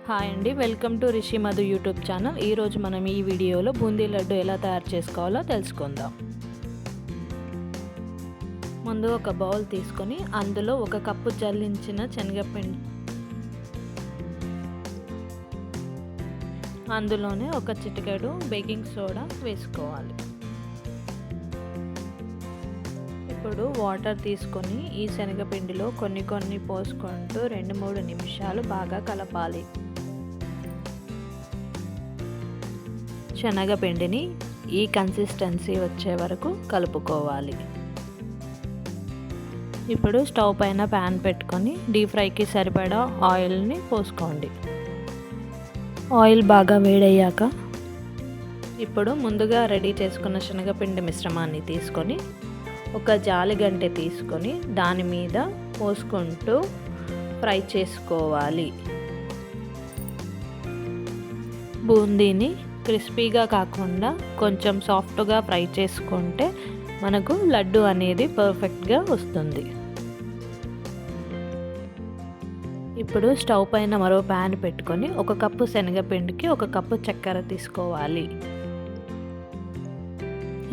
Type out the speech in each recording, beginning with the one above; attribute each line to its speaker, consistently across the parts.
Speaker 1: Hi అండి, welcome to Rishi Madhu YouTube channel. ఈరోజు మనం ఈ వీడియోలో బూందీ లడ్డు ఎలా తయారు చేసుకోవాలో తెలుసుకుందాం. ముందు ఒక బౌల్ తీసుకొని అందులో ఒక కప్పు జల్లించిన శనగపిండి, అందులోనే ఒక చిటికెడు బేకింగ్ సోడా వేసుకోవాలి. ఇప్పుడు వాటర్ తీసుకొని ఈ శనగపిండిలో కొన్ని పోసుకుంటూ 2-3 నిమిషాలు బాగా కలపాలి. శనగపిండిని ఈ కన్సిస్టెన్సీ వచ్చే వరకు కలుపుకోవాలి. ఇప్పుడు స్టవ్ పైన ప్యాన్ పెట్టుకొని డీప్ ఫ్రైకి సరిపడా ఆయిల్ని పోసుకోండి. ఆయిల్ బాగా వేడయ్యాక ఇప్పుడు ముందుగా రెడీ చేసుకున్న శనగపిండి మిశ్రమాన్ని తీసుకొని ఒక జాలిగంటె తీసుకొని దాని మీద పోసుకుంటూ ఫ్రై చేసుకోవాలి. బూందీని క్రిస్పీగా కాకుండా కొంచెం సాఫ్ట్గా ఫ్రై చేసుకుంటే మనకు లడ్డు అనేది పర్ఫెక్ట్గా వస్తుంది. ఇప్పుడు స్టవ్ పైన మరో ప్యాన్ పెట్టుకొని 1 కప్పు శనగపిండికి 1 కప్పు చక్కెర తీసుకోవాలి.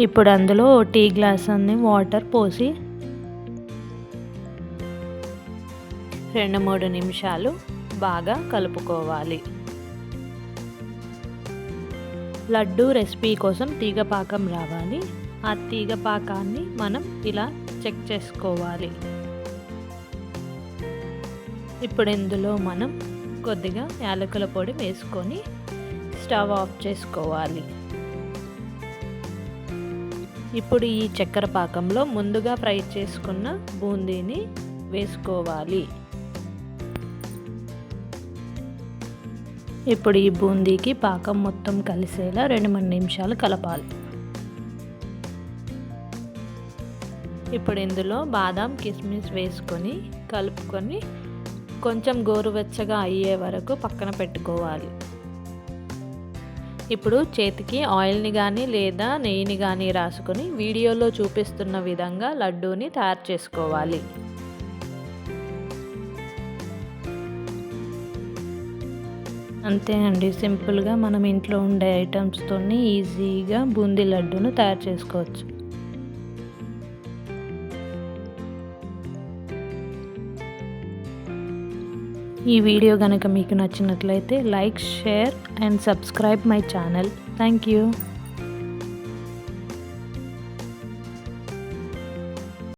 Speaker 1: ఇప్పుడు అందులో టీ గ్లాస్ అన్ని వాటర్ పోసి 2-3 నిమిషాలు బాగా కలుపుకోవాలి. లడ్డు రెసిపీ కోసం తీగపాకం రావాలి. ఆ తీగపాకాన్ని మనం ఇలా చెక్ చేసుకోవాలి. ఇప్పుడు ఇందులో మనం కొద్దిగా యాలకుల పొడి వేసుకొని స్టవ్ ఆఫ్ చేసుకోవాలి. ఇప్పుడు ఈ చక్కెర పాకంలో ముందుగా ఫ్రై చేసుకున్న బూందీని వేసుకోవాలి. ఇప్పుడు ఈ బూందీకి పాకం మొత్తం కలిసేలా 2-3 నిమిషాలు కలపాలి. ఇప్పుడు ఇందులో బాదాం కిస్మిస్ వేసుకొని కలుపుకొని కొంచెం గోరువెచ్చగా అయ్యే వరకు పక్కన పెట్టుకోవాలి. ఇప్పుడు చేతికి ఆయిల్ని కానీ లేదా నెయ్యిని కానీ రాసుకొని వీడియోలో చూపిస్తున్న విధంగా లడ్డూని తయారు చేసుకోవాలి. అంతే అండి, సింపుల్గా మనం ఇంట్లో ఉండే ఐటమ్స్తో ఈజీగా బూందీ లడ్డూను తయారు చేసుకోవచ్చు. ఈ వీడియో కనుక మీకు నచ్చినట్లయితే like, share and subscribe my channel. Thank you.